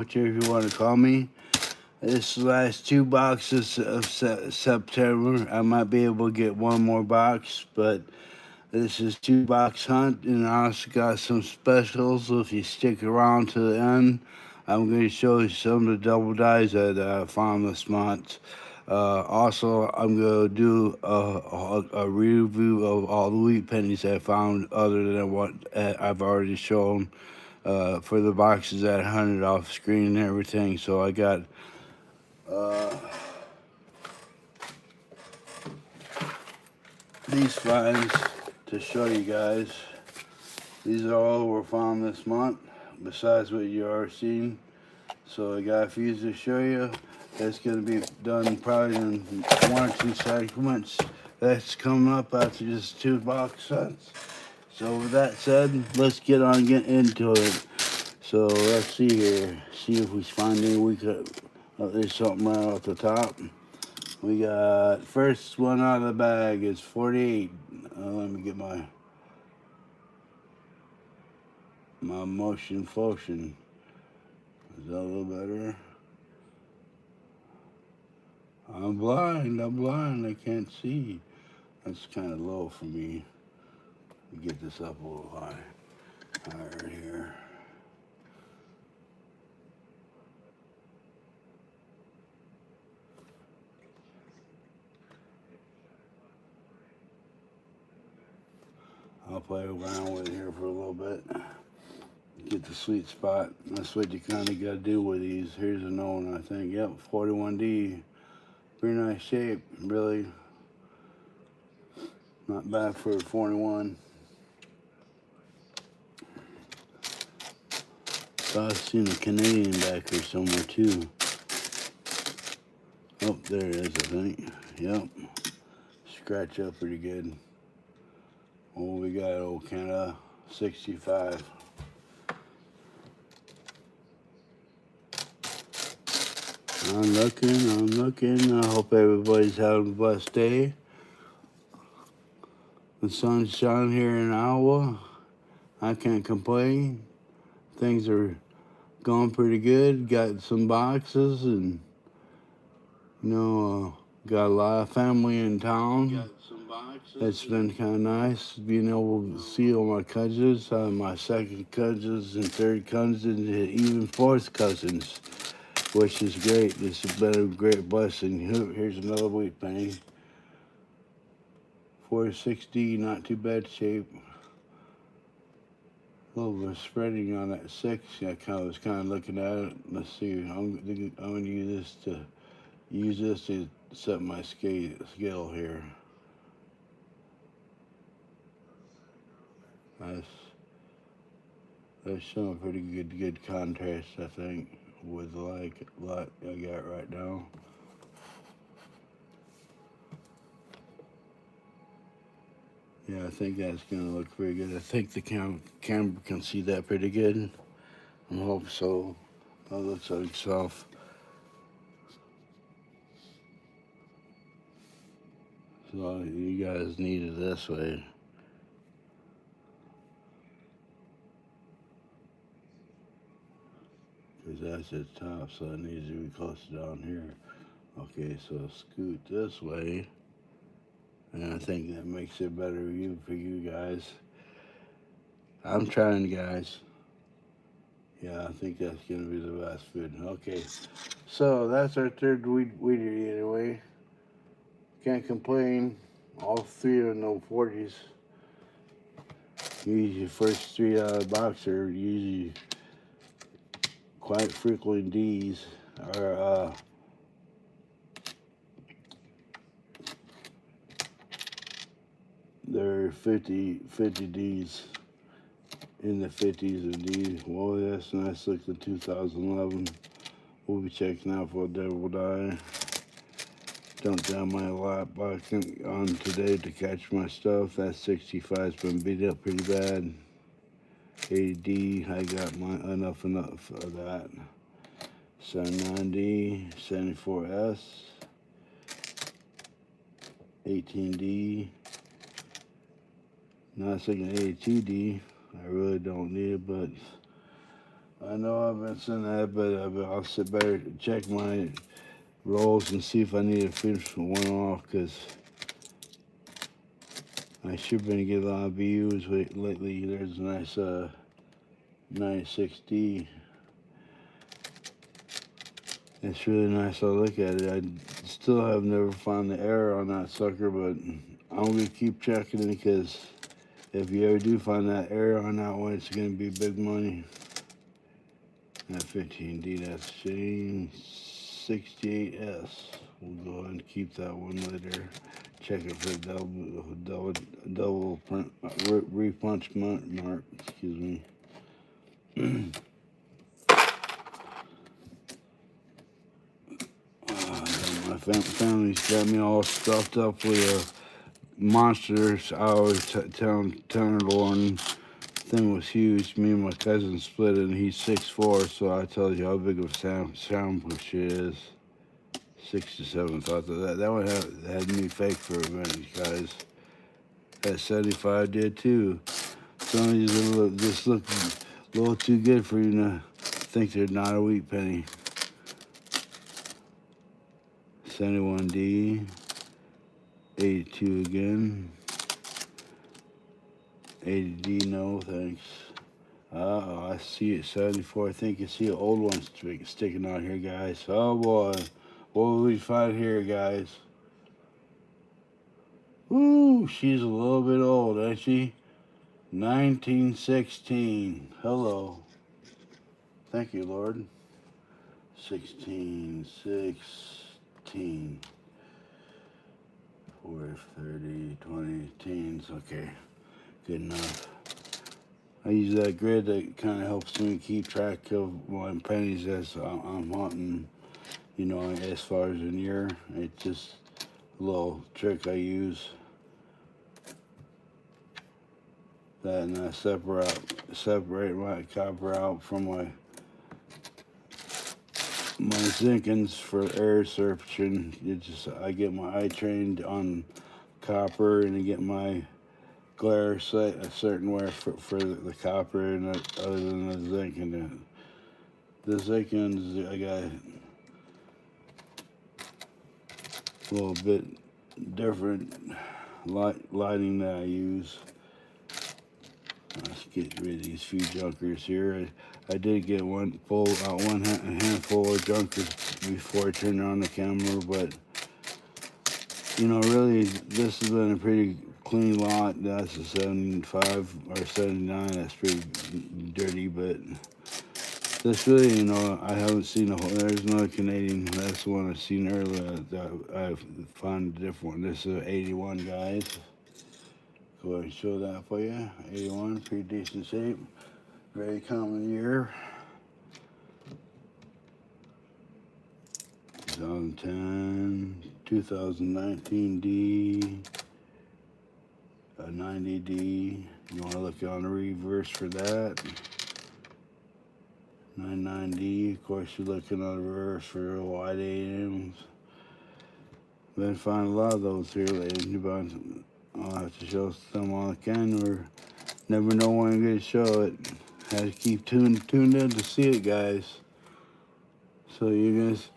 whichever you want to call me. This last two boxes of September, I might be able to get one more box, but this is two box hunt, and I also got some specials. If you stick around to the end, I'm going to show you some of the double dies that I found this month. Also, I'm going to do a review of all the wheat pennies I found, other than what I've already shown for the boxes that I hunted off screen and everything. So I got uh, these finds to show you guys. These are all were found this month, besides what you already seen. So I got a few to show you. That's going to be done probably in one or two segments. That's coming up after just two box sets. So with that said, let's get into it. So let's see here. See if we find any there's something right off the top. We got first one out of the bag is 48. Let me get my motion function. Is that a little better? I'm blind, I can't see. That's kind of low for me. Get this up a little higher here. I'll play around with it here for a little bit. Get the sweet spot. That's what you kind of got to do with these. Here's a known, I think. Yep, 41D. Pretty nice shape, really. Not bad for a 41. I've seen a Canadian back here somewhere too. Oh, there it is, I think. Yep. Scratch up pretty good. Oh, we got old Canada 65. I'm looking. I hope everybody's having a blessed day. The sun's shining here in Iowa. I can't complain. Things are going pretty good. Got some boxes and, got a lot of family in town. It's been kind of nice being able to see all my cousins, my second cousins and third cousins, and even fourth cousins, which is great. This has been a great blessing. Here's another wheat penny. 460, not too bad shape. A little bit spreading on that 6. I was kind of looking at it. Let's see. I'm going to use this to set my scale here. That's showing pretty good contrast, I think, with like what I got right now. Yeah, I think that's gonna look pretty good. I think the camera can see that pretty good. I hope so. That looks like itself. So you guys need it this way. Because that's at the top, so it needs to be closer down here. Okay, so scoot this way. And I think that makes it better view for you guys. I'm trying, guys. Yeah, I think that's going to be the best food. Okay, so that's our third weeder anyway. Can't complain. All three are no 40s. Usually first three out of the box are usually quite frequently D's. Or, they're 50 D's. In the 50s of D's. Well, that's nice. Look at 2011. We'll be checking out for a double die. Dumped down my lap box on today to catch my stuff. That 65's been beat up pretty bad. 80D, I got enough of that. 79D, 74S, 18D. Now it's like an 82D. I really don't need it, but I know I've been saying that, but I'll sit better check my rolls and see if I need to finish one off, because I should been getting a lot of BUs lately. There's a nice 96D. It's really nice. I'll look at it. I still have never found the error on that sucker, but I'm gonna keep checking it, because if you ever do find that error on that one, it's gonna be big money. That 15D, that's shitting 68S. We'll go ahead and keep that one later. Check it for double print, repunch mark. Excuse me. My family's got me all stuffed up with monsters. I always tell Lauren, thing was huge. Me and my cousin split it, and he's 6'4", so I tell you how big of a sound push it is. 6 to 7. Thought that one had me fake for a minute, guys. That 75 did too. Some of these just look a little too good for you to think they're not a wheat penny. 71D, 82 again. 80D, no thanks. I see it, 74. I think you see an old one sticking out here, guys. Oh boy, what will we find here, guys? Ooh, she's a little bit old, ain't she? 1916. Hello. Thank you, Lord. 16, 4, 30, 20 teens. Okay, good enough. I use that grid that kind of helps me keep track of my pennies as I'm hunting, you know, as far as in year. It's just a little trick I use. That, and I separate my copper out from my zinkins for air searching. I get my eye trained on copper, and I get my glare set a certain way for the copper, and other than the zinc. And the zinkins, I got a little bit different lighting that I use. Let's get rid of these few junkers here. I did get one handful of junkers before I turned on the camera, but you know, really, this has been a pretty clean lot. That's a 75 or 79. That's pretty dirty, but this really, you know, I haven't seen there's another Canadian. That's the one I seen earlier. I found a different one. This is 81, guys. Go ahead and show that for you. 81, pretty decent shape. Very common year. 2010, 2019 D, a 90D. You want to look on the reverse for that. 99D, of course, you're looking on the reverse for wide AMs. Been finding a lot of those here lately, but I'll have to show some on the camera. Never know when I'm going to show it. Have to keep tuned in to see it, guys. So you guys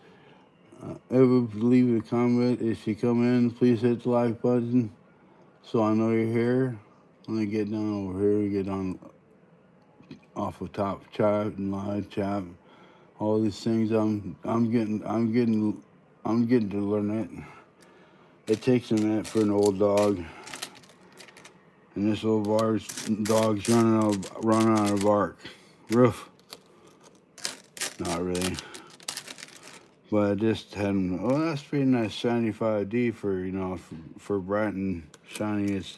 ever leave a comment. If you come in, please hit the like button so I know you're here. Let me get down over here. Get on off of top chat and live chat. All these things I'm getting to learn it. It takes a minute for an old dog. And this old dog's running out of bark. Roof. Not really. But I just had him. Oh, that's pretty nice 75D for, you know, for bright and shiny. It's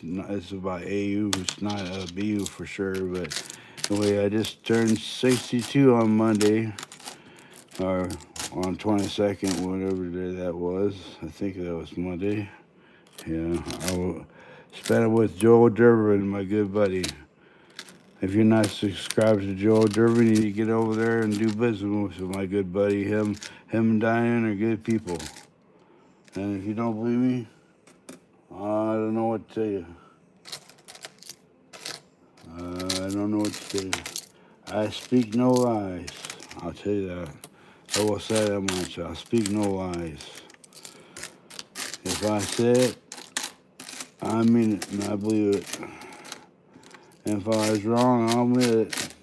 about AU. It's not a BU for sure. But anyway, I just turned 62 on Monday, or on 22nd, whatever day that was. I think that was Monday. Yeah, I spent it with Joel Durbin, my good buddy. If you're not subscribed to Joel Durbin, you need to get over there and do business with my good buddy. Him and Diane are good people. And if you don't believe me, I don't know what to tell you. I don't know what to tell you. I speak no lies. I'll tell you that. I will say that much. I speak no lies. If I say it, I mean it and I believe it. And if I was wrong, I'll admit it.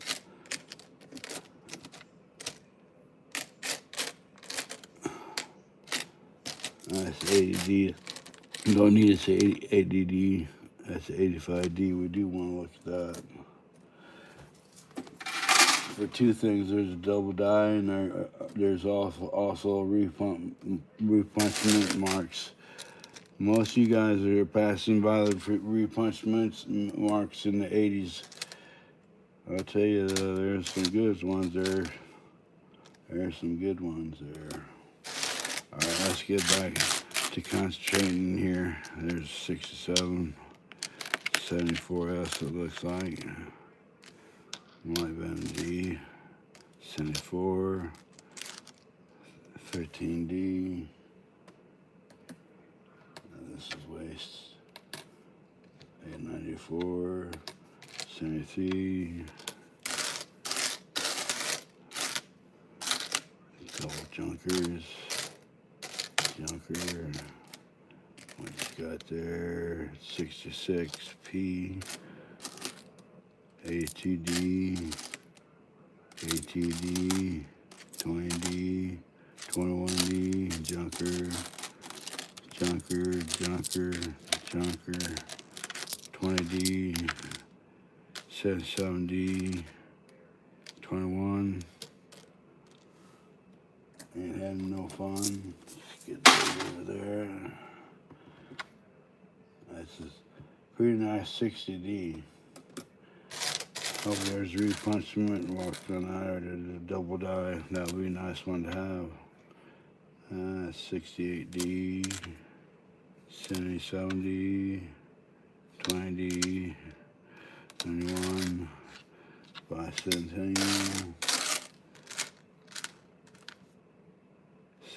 That's ADD. You don't need to say ADD. That's 85D. We do want to look at that. For two things, there's a double die and there's also repunchment marks. Most of you guys are passing by the repunchment marks in the 80s. I'll tell you, there's some good ones there. There's some good ones there. All right, let's get back to concentrating here. There's 67, 74S it looks like. Might have been D, 74, 13D. This is waste. 894, 73. Couple junkers. Junker. What you got there? 66P. ATD. ATD. 20D. 21D. Junker. Junker. 20D. 77D. 21. Ain't having no fun. Let's get that over there. That's a pretty nice 60D. Hope there's repunchment marked on that, or the double die. That would be a nice one to have. 68D, 77D, 20D, 21, bicentennial.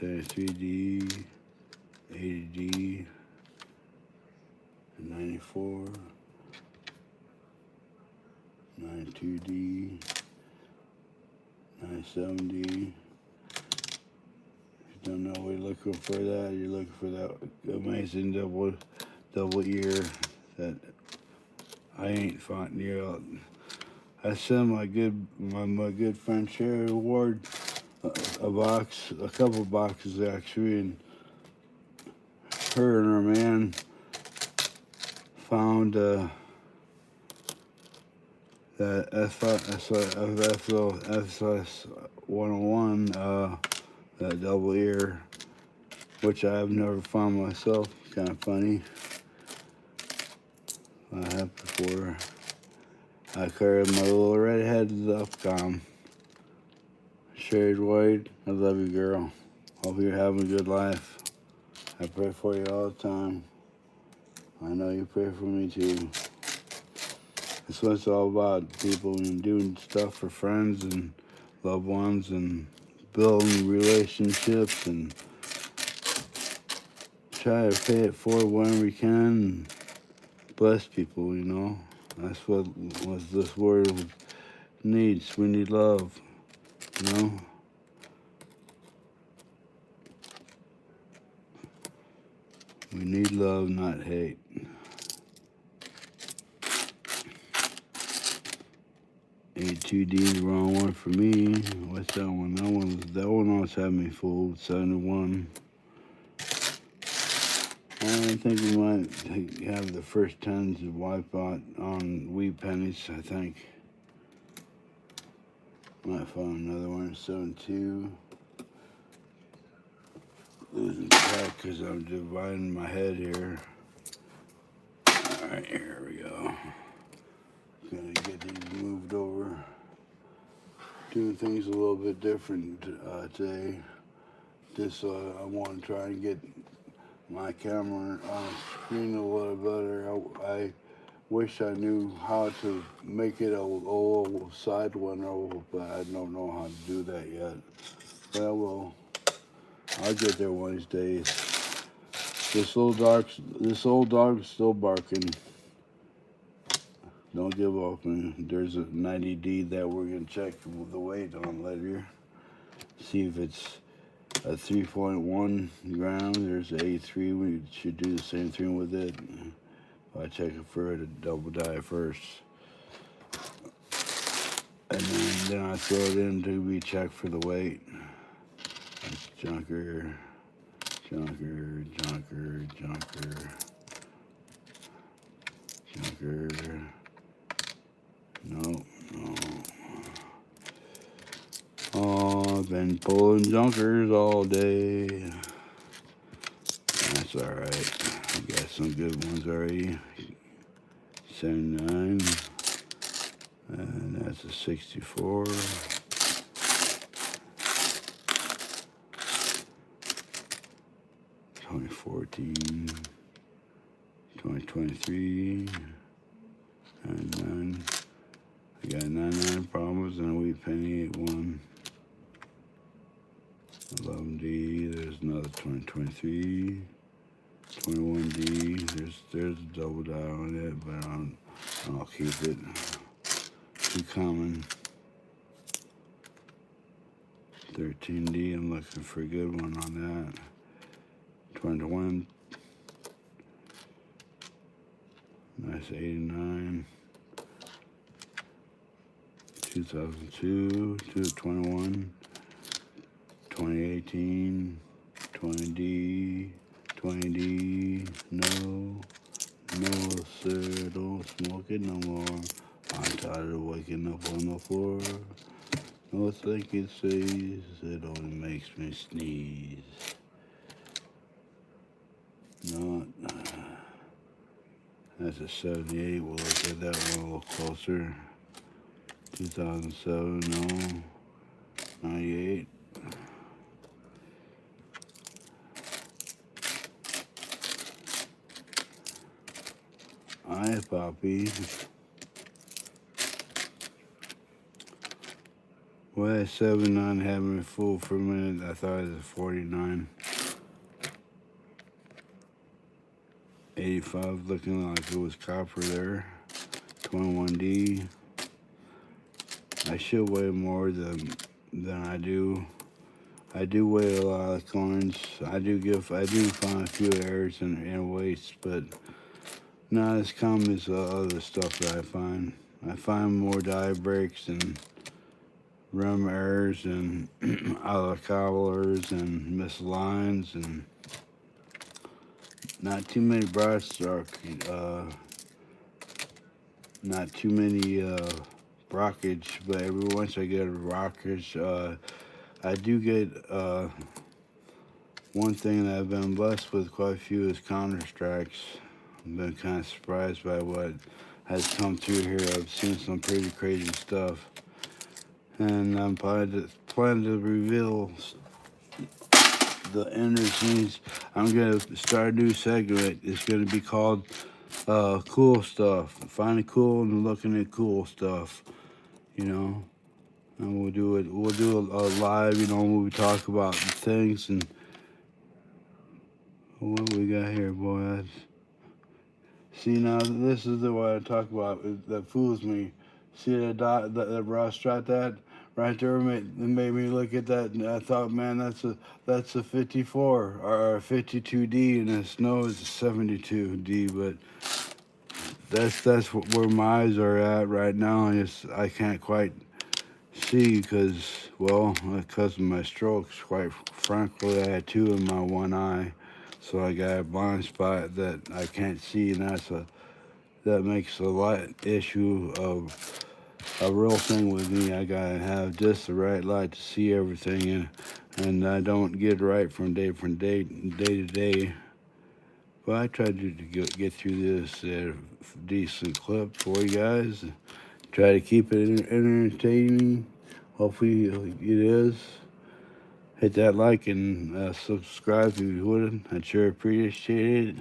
73D, 80D, 94, 92D, 97D. If you don't know what you're looking for that, you're looking for that amazing double ear that I ain't finding near. I sent my good friend Sherry Ward a couple boxes actually, and her and her man found that FS 101, that double ear, which I have never found myself. Kind of funny. I have before. I carried my little redheaded up. Sherry Wade, I love you, girl. Hope you're having a good life. I pray for you all the time. I know you pray for me too. That's what it's all about, people, and doing stuff for friends and loved ones and building relationships and try to pay it forward whenever we can and bless people, you know. That's what this world needs. We need love, you know. We need love, not hate. A2D is the wrong one for me. What's that one? That one always had me fooled. 71. I think we might have the first 10s to wipe out on wheat pennies, I think. Might find another one. 72. Losing track because I'm dividing my head here. Alright, here we go. Gonna get these moved over. Doing things a little bit different today. Just I want to try and get my camera on the screen a little better. I wish I knew how to make it a little side window, but I don't know how to do that yet. But I will. I'll get there one of these days. This old dog's still barking. Don't give up. And there's a 90D that we're gonna check the weight on later. See if it's a 3.1 gram. There's a A3. We should do the same thing with it. I check it for a double die first, and then I throw it in to be checked for the weight. That's junker, junker, junker, junker, junker. No, no. Oh, I've been pulling junkers all day. That's alright. I got some good ones already. 79. And that's a 64. 2014. 2023. 99. I got 99 problems and a wheat penny 81. 11D, there's another 2023. 21D, there's a double die on it, but I'll keep it. Too common. 13D, I'm looking for a good one on that. 21. Nice 89. 2002, 21. 2018, 20D, 20D, no, sir, don't smoke it no more. I'm tired of waking up on the floor. No, think it says, it only makes me sneeze. Not, that's a 78, we'll look at that one a little closer. 2007, no, 98. Hi, Poppy. Well, that 79 had me fooled for a minute. I thought it was a 49. 85 looking like it was copper there. 21D. I should weigh more than I do. I do weigh a lot of coins. I do find a few errors in weights, but not as common as the other stuff that I find. I find more die breaks and rim errors and out of cobblers and mislines and not too many broad stroke, not too many rockage, but every once I get a rockage, I do get one thing that I've been blessed with quite a few is counter strikes. I've been kind of surprised by what has come through here. I've seen some pretty crazy stuff. And I'm planning to reveal the inner scenes. I'm going to start a new segment. It's going to be called Cool Stuff. Finding cool and looking at cool stuff, you know. And we'll do a live, you know, when we talk about things. And what we got here, boys? See, now this is the what I talk about that fools me. See that dot, that raw strut, that right there made me look at that, and I thought, man, that's a 54 or a 52D, and the snow is a 72D. But that's where my eyes are at right now. And I can't quite see because of my strokes. Quite frankly, I had two in my one eye. So I got a blind spot that I can't see, and that makes a light issue of a real thing with me. I gotta have just the right light to see everything, and I don't get right from day to day. But I tried to get through this decent clip for you guys. Try to keep it entertaining. Hopefully it is. Hit that like and subscribe if you would. I'd sure appreciate it.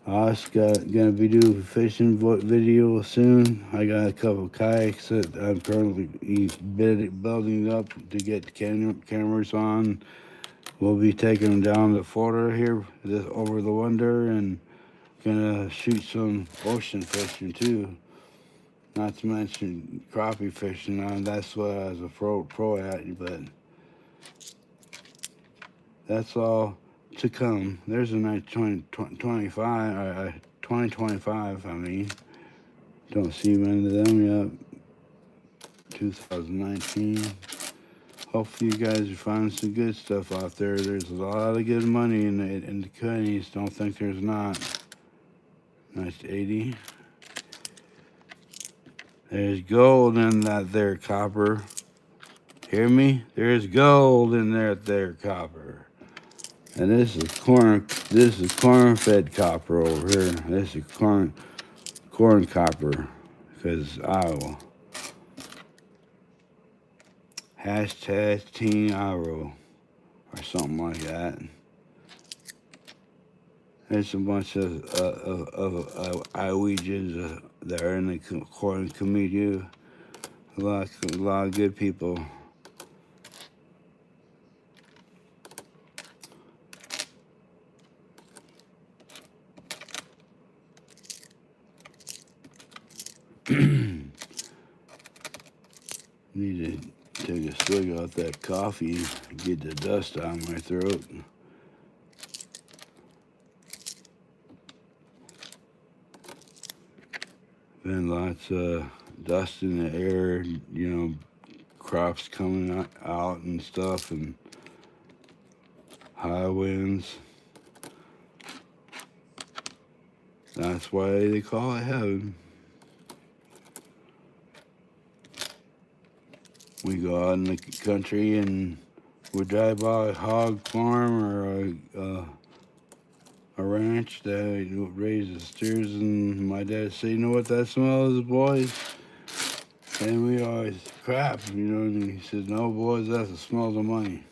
I was gonna be doing a fishing video soon. I got a couple of kayaks that I'm currently building up to get cameras on. We'll be taking them down to Florida here over the winter and gonna shoot some ocean fishing too. Not to mention crappie fishing. That's what I was a pro at, but that's all to come. There's a nice 2025, I mean. Don't see many of them yet. 2019. Hopefully you guys are finding some good stuff out there. There's a lot of good money in the pennies. Don't think there's not. Nice 80. There's gold in that there copper. Hear me? There's gold in there copper. And this is corn. This is corn-fed copper over here. This is corn copper, because Iowa. Hashtag Teen Iowa or something like that. There's a bunch of Iowegians that are in the corn community. A lot of good people. Need to take a swig out that coffee, get the dust out of my throat. Been lots of dust in the air, you know, crops coming out and stuff, and high winds. That's why they call it heaven. We go out in the country and we drive by a hog farm or a ranch that raises steers, and my dad say, "You know what that smell is, boys?" And we always, "Crap," you know. And he says, "No, boys, that's the smell of money."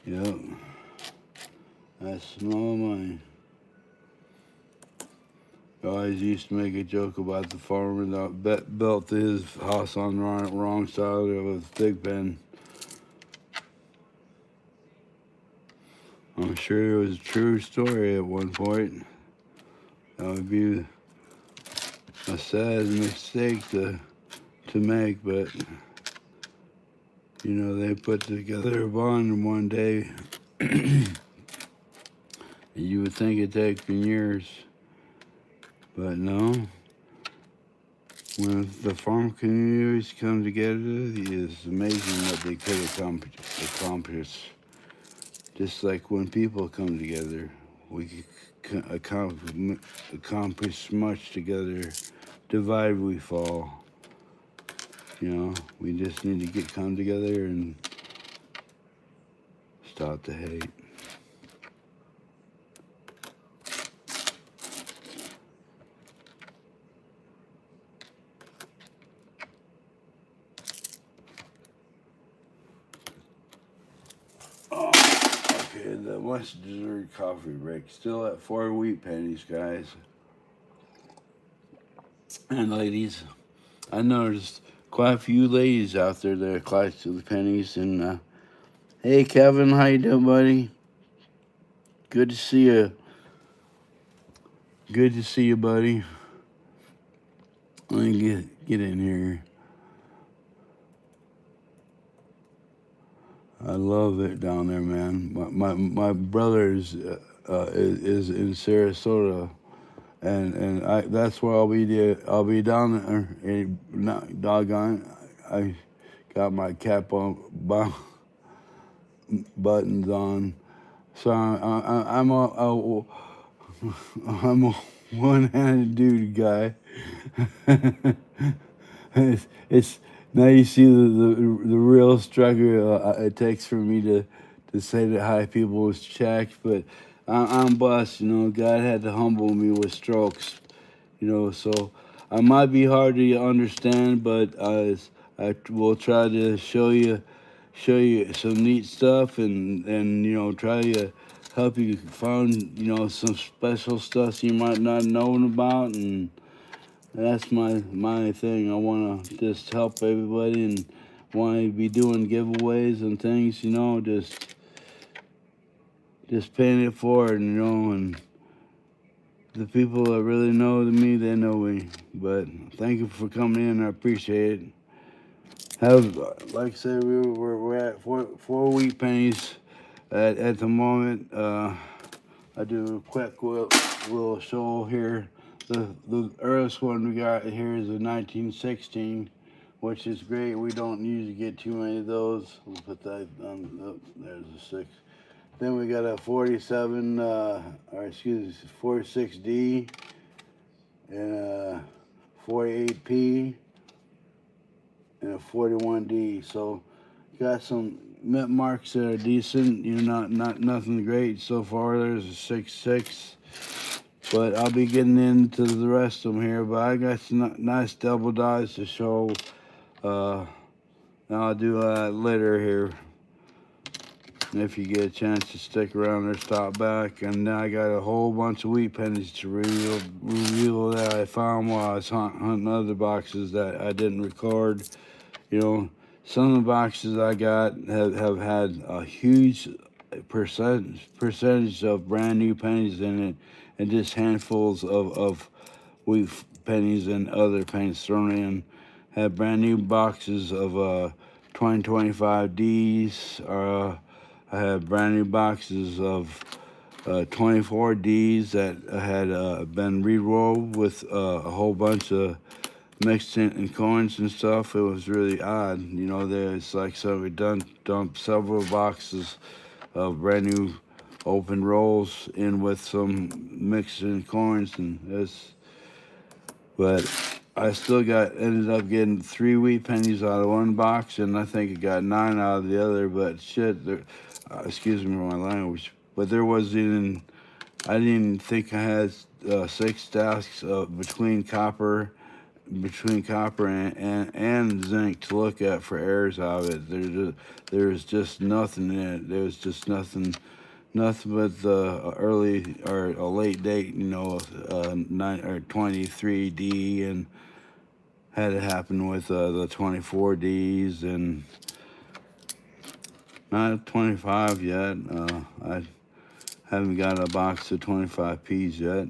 Yep, that's the smell of money. I always used to make a joke about the farmer that built his house on the wrong side of a pig pen. I'm sure it was a true story at one point. That would be a sad mistake to make, but you know, they put together a bond one day. And you would think it'd take years, but no. When the farm communities come together, it's amazing what they could accomplish. Just like when people come together, we can accomplish much together. Divide, we fall. You know, we just need to come together and stop the hate. Oh, okay, the much deserved coffee break. Still at 4 wheat pennies, guys and ladies. I noticed quite a few ladies out there that are close to the pennies. And hey, Kevin, how you doing, buddy? Good to see you. Good to see you, buddy. Let me get in here. I love it down there, man. My brother is in Sarasota, and that's where I'll be. I'll be down there. And not doggone, I got my cap on, buttons on, so I'm a one-handed dude guy. it's now you see the real struggle it takes for me to say that hi people was checked, but I'm blessed, you know. God had to humble me with strokes, you know. So I might be hard to understand, but I will try to show you some neat stuff, and you know, try to help you find, you know, some special stuff you might not know about. And that's my thing. I want to just help everybody, and want to be doing giveaways and things, you know, just paying it forward, you know. And the people that really know me, they know me. But thank you for coming in. I appreciate it. Have, like I said, we're at four wheat pennies at the moment. I do a quick little show here. The earliest one we got here is a 1916, which is great. We don't usually get too many of those. We'll put that on. Oh, there's a 6. Then we got a 47, or excuse me, 46D and a 48P and a 41D. So got some mint marks that are decent. You know, not nothing great so far. There's a 6.6, but I'll be getting into the rest of them here. But I got some nice double dies to show. Now I'll do later here. If you get a chance to stick around or stop back. And now I got a whole bunch of wheat pennies to reveal that I found while I was hunting other boxes that I didn't record. You know, some of the boxes I got have had a huge percentage of brand new pennies in it, and just handfuls of wheat pennies and other pennies thrown in. Had brand new boxes of 2025 Ds. I had brand new boxes of 24 Ds that had been re-rolled with a whole bunch of mixed in coins and stuff. It was really odd. You know, there's like, so we dumped several boxes of brand new open rolls in with some mixed in coins, and it's, but I still ended up getting 3 wheat pennies out of one box, and I think it got 9 out of the other. But shit, excuse me for my language, but there wasn't even, I didn't even think I had 6 stacks between copper and zinc to look at for errors out of it. There's just nothing in it. There's just nothing but the early or a late date, you know, 9 or 23D, and had it happen with the 24Ds and not 25 yet. I haven't got a box of 25Ps yet.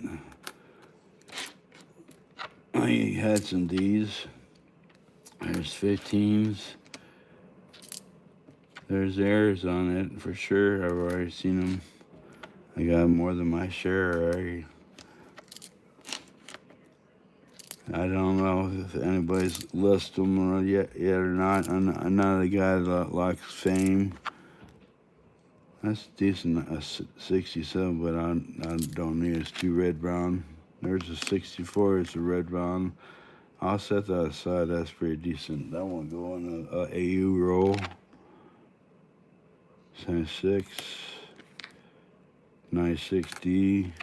I had some Ds. There's 15s. There's errors on it for sure. I've already seen them. I got more than my share already. I don't know if anybody's listed them yet or not. I'm not a guy that likes fame. That's decent, a 67, but I don't need it. It's too red brown. There's a 64. It's a red brown. I'll set that aside. That's pretty decent. That won't go in a AU roll. 76, 96D.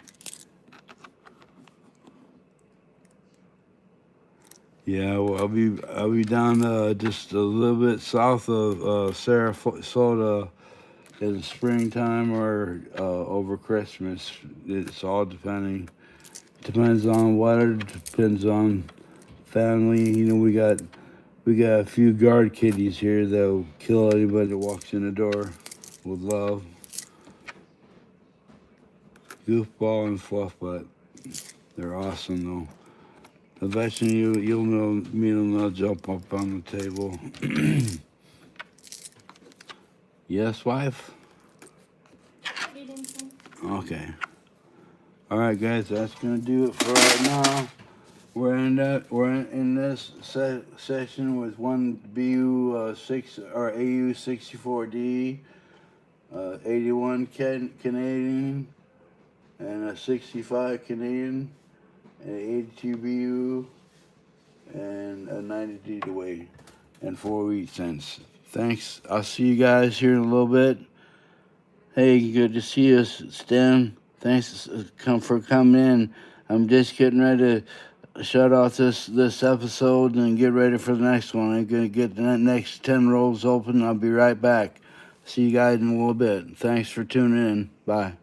Yeah, well, I'll be down just a little bit south of Sarasota in the springtime or over Christmas. It's all depends on weather, depends on family. You know, we got a few guard kitties here that'll kill anybody that walks in the door with love. Goofball and fluff butt. They're awesome though. Eventually you'll meet them, they'll jump up on the table. Yes, wife? Okay. Alright guys, that's gonna do it for right now. We're in this session with one BU 6 or AU 64D, 81 Canadian, and a 65 Canadian, and 82 BU, and a 90D to weigh, and 4 wheat cents. Thanks. I'll see you guys here in a little bit. Hey, good to see you, Stan. Thanks for coming in. I'm just getting ready to shut off this episode and get ready for the next one. I'm gonna get the next 10 rolls open. I'll be right back. See you guys in a little bit. Thanks for tuning in. Bye.